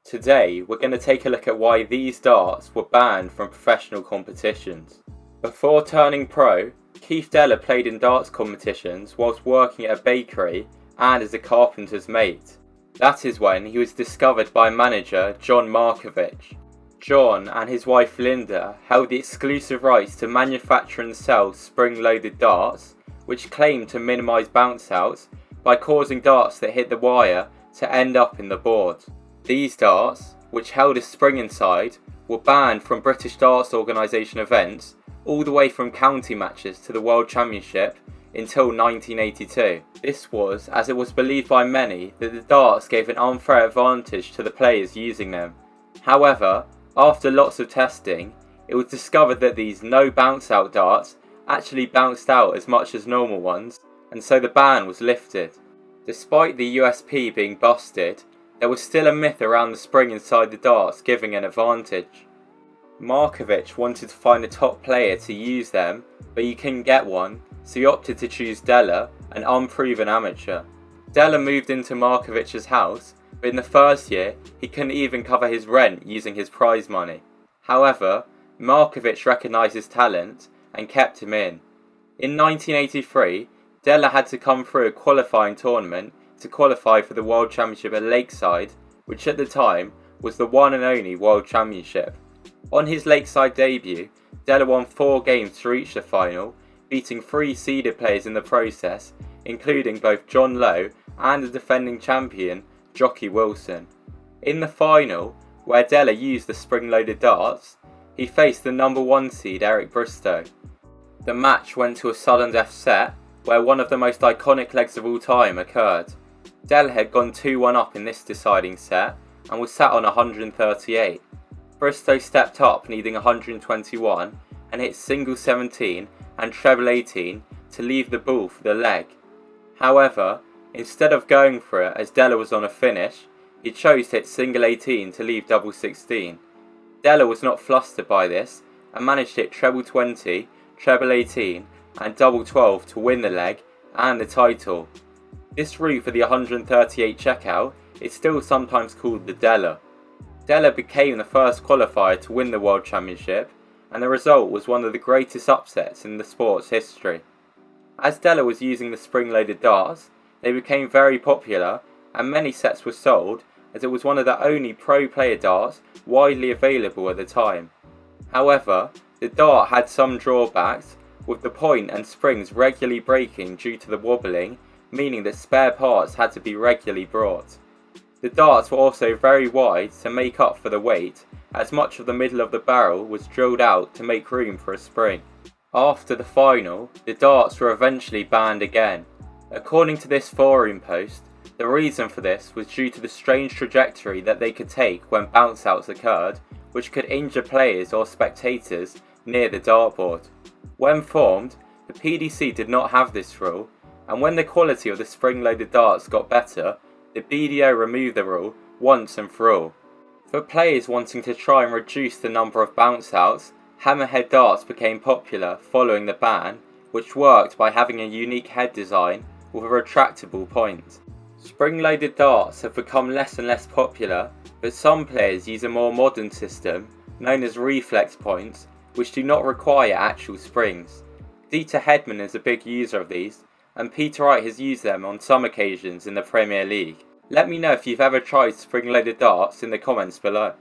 Today, we're going to take a look at why these darts were banned from professional competitions. Before turning pro, Keith Deller played in darts competitions whilst working at a bakery and as a carpenter's mate. That is when he was discovered by manager John Markovich. John and his wife Linda held the exclusive rights to manufacture and sell spring-loaded darts, which claimed to minimise bounce outs by causing darts that hit the wire to end up in the board. These darts, which held a spring inside, were banned from British Darts Organisation events all the way from county matches to the World Championship until 1982. This was as it was believed by many that the darts gave an unfair advantage to the players using them. However, after lots of testing, it was discovered that these no bounce out darts actually bounced out as much as normal ones, and so the ban was lifted. Despite the USP being busted, there was still a myth around the spring inside the darts giving an advantage. Markovich wanted to find a top player to use them, but he couldn't get one, so he opted to choose Deller, an unproven amateur. Deller moved into Markovich's house, but in the first year he couldn't even cover his rent using his prize money. However, Markovich recognised his talent and kept him in. In 1983, Deller had to come through a qualifying tournament to qualify for the World Championship at Lakeside, which at the time was the one and only World Championship. On his Lakeside debut, Deller won 4 games to reach the final, beating 3 seeded players in the process, including both John Lowe and the defending champion, Jocky Wilson. In the final, where Deller used the spring-loaded darts, he faced the number 1 seed Eric Bristow. The match went to a sudden death set, where one of the most iconic legs of all time occurred. Deller had gone 2-1 up in this deciding set and was sat on 138. Bristow stepped up needing 121 and hit single 17 and treble 18 to leave the ball for the leg. However, instead of going for it as Deller was on a finish, he chose to hit single 18 to leave double 16. Deller was not flustered by this and managed to hit treble 20, treble 18 and double 12 to win the leg and the title. This route for the 138 checkout is still sometimes called the Deller. Deller became the first qualifier to win the World Championship, and the result was one of the greatest upsets in the sport's history. As Deller was using the spring-loaded darts, they became very popular and many sets were sold as it was one of the only pro player darts widely available at the time. However, the dart had some drawbacks, with the point and springs regularly breaking due to the wobbling, meaning that spare parts had to be regularly brought. The darts were also very wide to make up for the weight, as much of the middle of the barrel was drilled out to make room for a spring. After the final, the darts were eventually banned again. According to this forum post, the reason for this was due to the strange trajectory that they could take when bounce outs occurred, which could injure players or spectators near the dartboard. When formed, the PDC did not have this rule, and when the quality of the spring-loaded darts got better, the BDO removed the rule once and for all. For players wanting to try and reduce the number of bounce outs, hammerhead darts became popular following the ban, which worked by having a unique head design with a retractable point. Spring-loaded darts have become less and less popular, but some players use a more modern system, known as reflex points, which do not require actual springs. Dieter Hedman is a big user of these, and Peter Wright has used them on some occasions in the Premier League. Let me know if you've ever tried spring-loaded darts in the comments below.